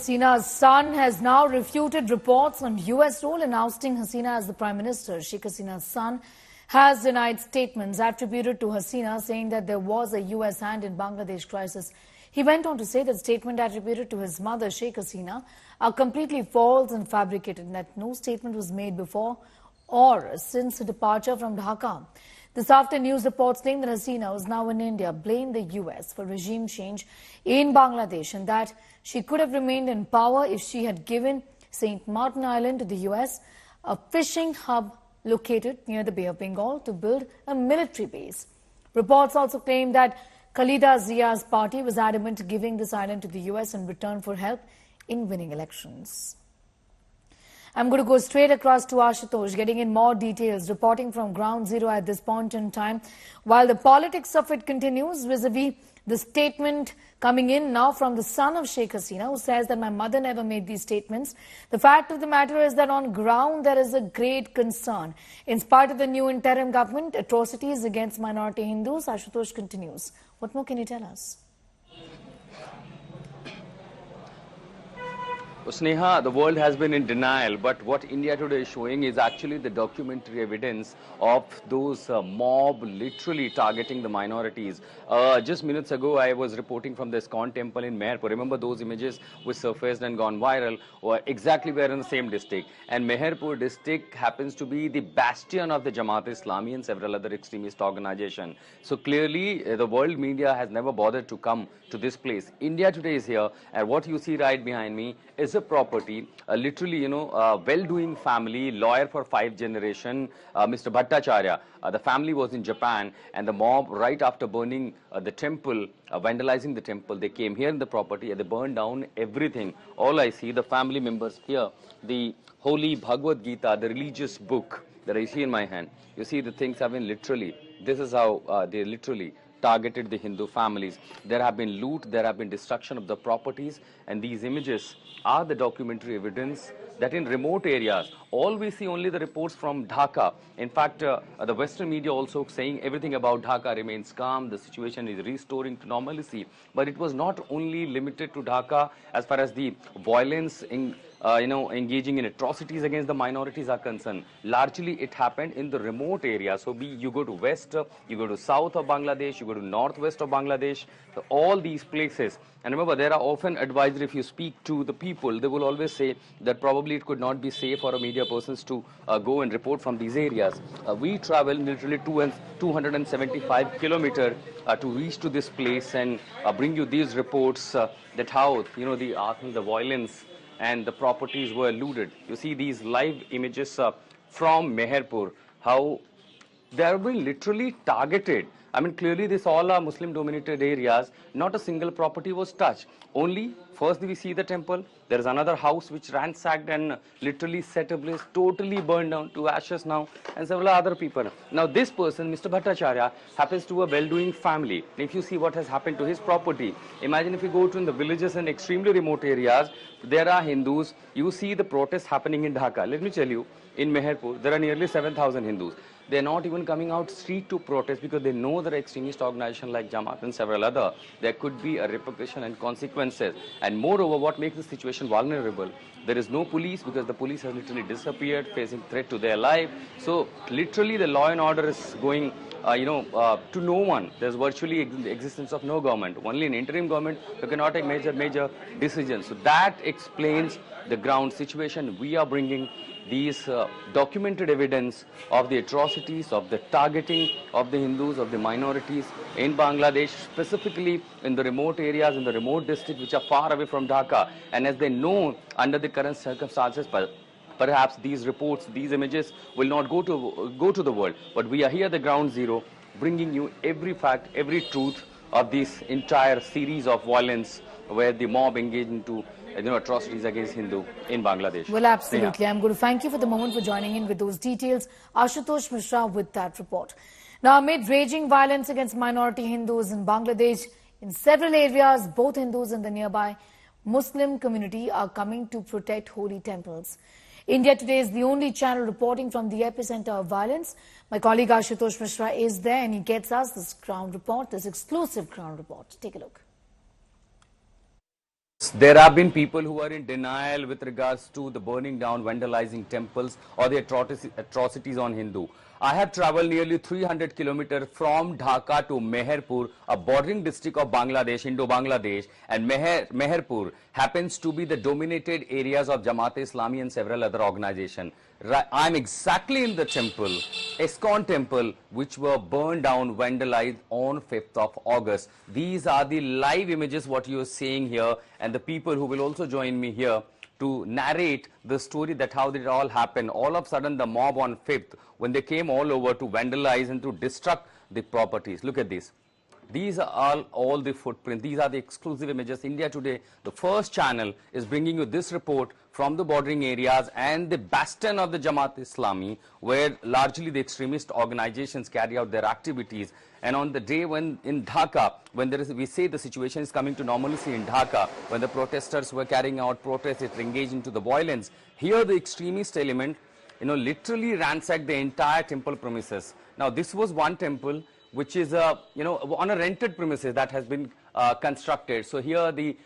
Hasina's son has now refuted reports on US role in ousting Hasina as the Prime Minister. Sheikh Hasina's son has denied statements attributed to Hasina saying that there was a US hand in Bangladesh crisis. He went on to say that statements attributed to his mother, Sheikh Hasina, are completely false and fabricated, and that no statement was made before or since her departure from Dhaka. This after news reports claim that Hasina, who is now in India, blamed the US for regime change in Bangladesh and that she could have remained in power if she had given St. Martin Island to the US, a fishing hub located near the Bay of Bengal, to build a military base. Reports also claim that Khalida Zia's party was adamant giving this island to the US in return for help in winning elections. I'm going to go straight across to Ashutosh, getting in more details, reporting from Ground Zero at this point in time. While the politics of it continues vis-a-vis the statement coming in now from the son of Sheikh Hasina, who says that my mother never made these statements. The fact of the matter is that on ground there is a great concern. In spite of the new interim government, atrocities against minority Hindus, Ashutosh continues. What more can you tell us? Sneha, the world has been in denial, but what India today is showing is actually the documentary evidence of those mob literally targeting the minorities. Just minutes ago, I was reporting from the ISKCON temple in Meherpur. Remember those images which surfaced and gone viral? Exactly, we are in the same district. And Meherpur district happens to be the bastion of the Jamaat-e-Islami and several other extremist organizations. So clearly, the world media has never bothered to come to this place. India today is here, and what you see right behind me is a property, literally, a well-doing family, lawyer for 5 generations, Mr. Bhattacharya. The family was in Japan, and the mob, right after burning the temple, vandalizing the temple, they came here in the property and they burned down everything. All I see, the family members here, the holy Bhagavad Gita, the religious book that I see in my hand. You see, the things have been literally, this is how they literally targeted the Hindu families. There have been loot, there have been destruction of the properties, and these images are the documentary evidence that in remote areas, all we see only the reports from Dhaka. In fact, the Western media also saying everything about Dhaka remains calm, the situation is restoring to normalcy. But it was not only limited to Dhaka as far as the violence in engaging in atrocities against the minorities are concerned. Largely, it happened in the remote areas. So you go to west, you go to south of Bangladesh, you go to northwest of Bangladesh, so all these places. And remember, there are often advisory, if you speak to the people, they will always say that probably it could not be safe for a media persons to go and report from these areas. We travel literally 275 kilometers to reach to this place and bring you these reports that how, the violence and the properties were looted. You see these live images from Meherpur, how they are being literally targeted. I mean, clearly these all are Muslim-dominated areas. Not a single property was touched. Only, first we see the temple. There is another house which ransacked and literally set ablaze, totally burned down to ashes now, and several other people. Now this person, Mr. Bhattacharya, happens to a well-doing family. If you see what has happened to his property, imagine if you go to the villages and extremely remote areas, there are Hindus. You see the protests happening in Dhaka. Let me tell you, in Meherpur, there are nearly 7,000 Hindus. They're not even coming out street to protest because they know that extremist organizations like Jamaat and several other, there could be a repercussion and consequences. And moreover, what makes the situation vulnerable, there is no police because the police has literally disappeared, facing threat to their life. So literally the law and order is going to no one. There's virtually the existence of no government. Only an interim government who cannot take major decisions. So that explains the ground situation. We are bringing these documented evidence of the atrocities, of the targeting of the Hindus, of the minorities in Bangladesh, specifically in the remote areas, in the remote districts which are far away from Dhaka. And as they know, under the current circumstances, perhaps these reports, these images will not go to the world. But we are here at the Ground Zero, bringing you every fact, every truth of this entire series of violence where the mob engaged into atrocities against Hindu in Bangladesh. Well, absolutely. I'm going to thank you for the moment for joining in with those details. Ashutosh Mishra with that report. Now, amid raging violence against minority Hindus in Bangladesh, in several areas, both Hindus and the nearby Muslim community are coming to protect holy temples. India Today is the only channel reporting from the epicenter of violence. My colleague Ashutosh Mishra is there and he gets us this ground report, this exclusive ground report. Take a look. There have been people who are in denial with regards to the burning down, vandalizing temples or the atrocities on Hindu. I have traveled nearly 300 kilometers from Dhaka to Meherpur, a bordering district of Bangladesh, Indo-Bangladesh, and Meherpur happens to be the dominated areas of Jamaat-e-Islami and several other organizations. I'm exactly in the temple, ISKCON temple, which were burned down, vandalized on 5th of August. These are the live images what you are seeing here, and the people who will also join me here to narrate the story that how did it all happen. All of a sudden the mob on 5th, when they came all over to vandalize and to destruct the properties. Look at this. These are all the footprints. These are the exclusive images. India Today, the first channel, is bringing you this report from the bordering areas and the bastion of the Jamaat-e-Islami, where largely the extremist organizations carry out their activities. And on the day when in Dhaka, when there is, we say the situation is coming to normalcy in Dhaka, when the protesters were carrying out protests, it engaged into the violence. Here the extremist element, literally ransacked the entire temple premises. Now this was one temple which is on a rented premises that has been constructed. So here the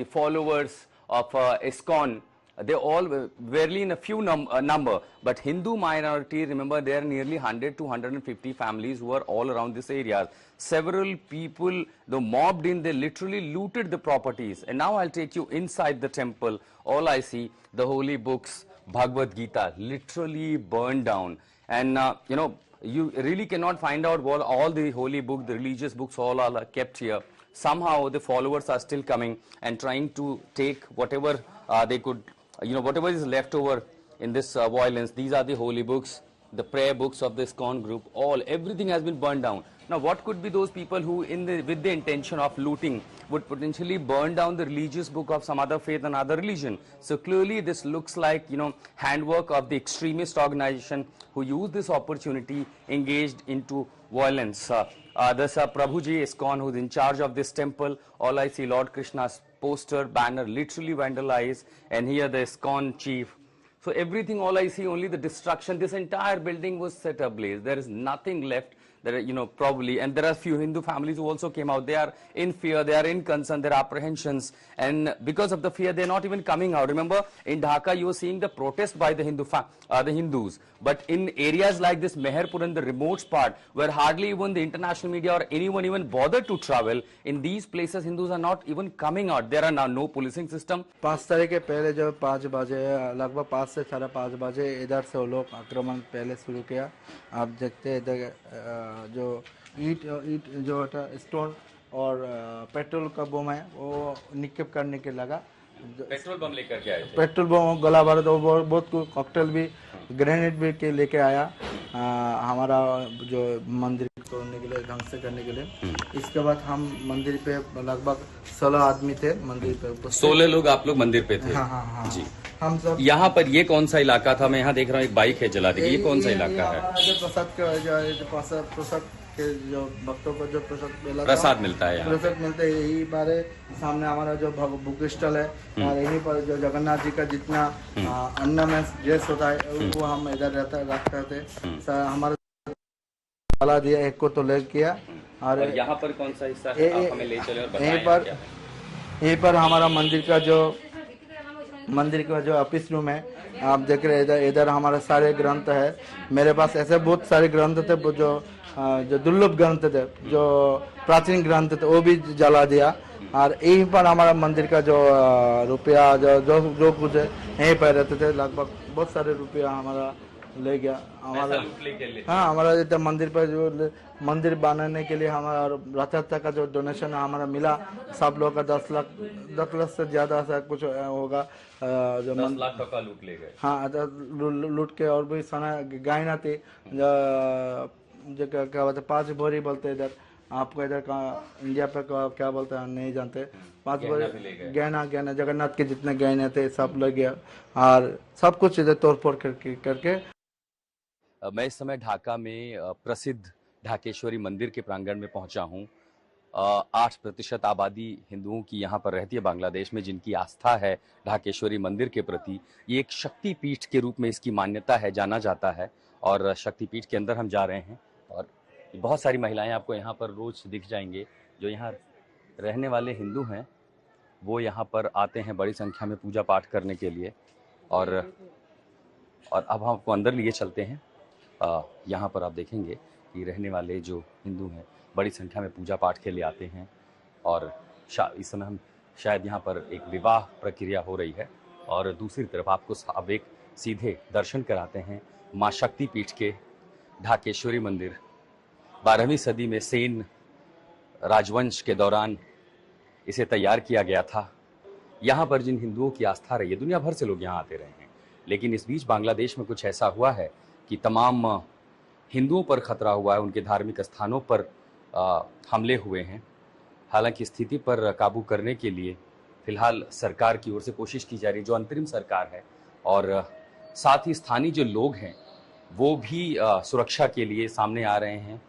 followers of ISKCON, they all barely in a few number, but Hindu minority, remember, there are nearly 100 to 150 families who are all around this area. Several people, though mobbed in, they literally looted the properties. And now I'll take you inside the temple. All I see, the holy books, Bhagavad Gita, literally burned down. And you really cannot find out what all the holy books, the religious books, all are kept here. Somehow the followers are still coming and trying to take whatever they could, whatever is left over in this violence. These are the holy books, the prayer books of the ISKCON group, everything has been burned down. Now what could be those people who with the intention of looting would potentially burn down the religious book of some other faith and other religion? So clearly this looks like, handwork of the extremist organization who used this opportunity, engaged into violence. There's Prabhuji ISKCON, who's in charge of this temple. All I see, Lord Krishna's poster, banner, literally vandalized, and here the ISKCON chief. So everything, all I see, only the destruction. This entire building was set ablaze. There is nothing left. There are, probably, and there are few Hindu families who also came out. They are in fear, they are in concern, there are apprehensions, and because of the fear, they are not even coming out. Remember, in Dhaka, you were seeing the protest by the Hindus, but in areas like this Meherpur and the remote part, where hardly even the international media or anyone even bothered to travel, in these places, Hindus are not even coming out. There are now no policing system. 5 तारीख के पहले जो 5 बजे लगभग 5 से 5:30 बजे इधर से वो लोग आक्रमण पहले शुरू किया. आप देखते इधर जो ईट जो स्टोन और पेट्रोल का बम है वो निक्षेप करने के लगा. पेट्रोल बम लेकर के आए थे. पेट्रोल बम, गोला बारूद, बहुत कॉकटेल भी, ग्रेनेड भी के लेके आया हमारा जो मंदिर तोड़ने के लिए, ढंग से करने के लिए. इसके बाद हम मंदिर पे लगभग 16 आदमी थे मंदिर पे. 16 लोग आप लोग मंदिर पे थे? हाँ जी. हम सब यहाँ पर ये कौन सा इलाका था? मैं यहाँ देख रहा हूँ एक बाइक है जला दी. ये कौन सा इलाका है? प्रसाद के जो भक्तों को जो प्रसाद मिलता है, प्रसाद मिलता है, यही बारे सामने हमारा जो बुक स्टॉल है, और यहीं पर जो जगन्नाथ जी का जितना अन्न में ड्रेस होता है वो हम इधर रखते थे. हमारा जला दिया, एक को तो ले किया. और यहाँ पर कौन सा हिस्सा है? आप हमें ले चले और बताएं. यहीं पर हमारा मंदिर का जो ऑफिस रूम है, आप देख रहे हैं. इधर हमारे सारे ग्रंथ है. मेरे पास ऐसे बहुत सारे ग्रंथ थे जो दुर्लभ ग्रंथ थे, जो प्राचीन ग्रंथ थे, वो भी जला दिया. और यहीं पर हमारा मंदिर का जो रुपया जो कुछ है यहीं पर रहते थे, लगभग बहुत सारे रुपया हमारा ले गया. हमारा हाँ, हमारा इधर मंदिर पर जो मंदिर बनाने के लिए हमारा रथ का जो डोनेशन हमारा मिला, सब लोग का 10 लाख से ज्यादा सा कुछ होगा. जो 10 लाख टका लूट ले गए. हाँ, लूट के. और भी सोना गहना थी, जो क्या बोलते 5 भरी बोलते इधर. आपको इधर इंडिया पे क्या बोलते हैं नहीं जानते. 5 भरी गहना जगन्नाथ के जितने गहने थे सब लग गया, और सब कुछ इधर तोड़फोड़ करके. मैं इस समय ढाका में प्रसिद्ध ढाकेश्वरी मंदिर के प्रांगण में पहुंचा हूं. 8% आबादी हिंदुओं की यहाँ पर रहती है बांग्लादेश में, जिनकी आस्था है ढाकेश्वरी मंदिर के प्रति. ये एक शक्तिपीठ के रूप में इसकी मान्यता है, जाना जाता है. और शक्तिपीठ के अंदर हम जा रहे हैं, और बहुत सारी महिलाएं आपको यहाँ पर रोज दिख जाएंगे जो यहाँ रहने वाले हिंदू हैं. वो यहाँ पर आते हैं बड़ी संख्या में पूजा पाठ करने के लिए। और अब हम आपको अंदर लिए चलते हैं। यहाँ पर आप देखेंगे कि रहने वाले जो हिंदू हैं बड़ी संख्या में पूजा पाठ के लिए आते हैं। और इस समय हम शायद यहाँ पर एक विवाह प्रक्रिया हो रही है। और दूसरी तरफ आपको अब एक सीधे दर्शन कराते हैं माँ शक्तिपीठ के ढाकेश्वरी मंदिर। 12वीं सदी में सेन राजवंश के दौरान इसे तैयार किया गया था। यहाँ पर जिन हिंदुओं की आस्था रही है, दुनिया भर से लोग यहाँ आते रहे हैं, लेकिन इस बीच बांग्लादेश में कुछ ऐसा हुआ है कि तमाम हिंदुओं पर खतरा हुआ है, उनके धार्मिक स्थानों पर हमले हुए हैं। हालांकि स्थिति पर काबू करने के लिए फिलहाल सरकार की ओर से कोशिश की जा रही है, जो अंतरिम सरकार है, और साथ ही स्थानीय जो लोग हैं वो भी सुरक्षा के लिए सामने आ रहे हैं।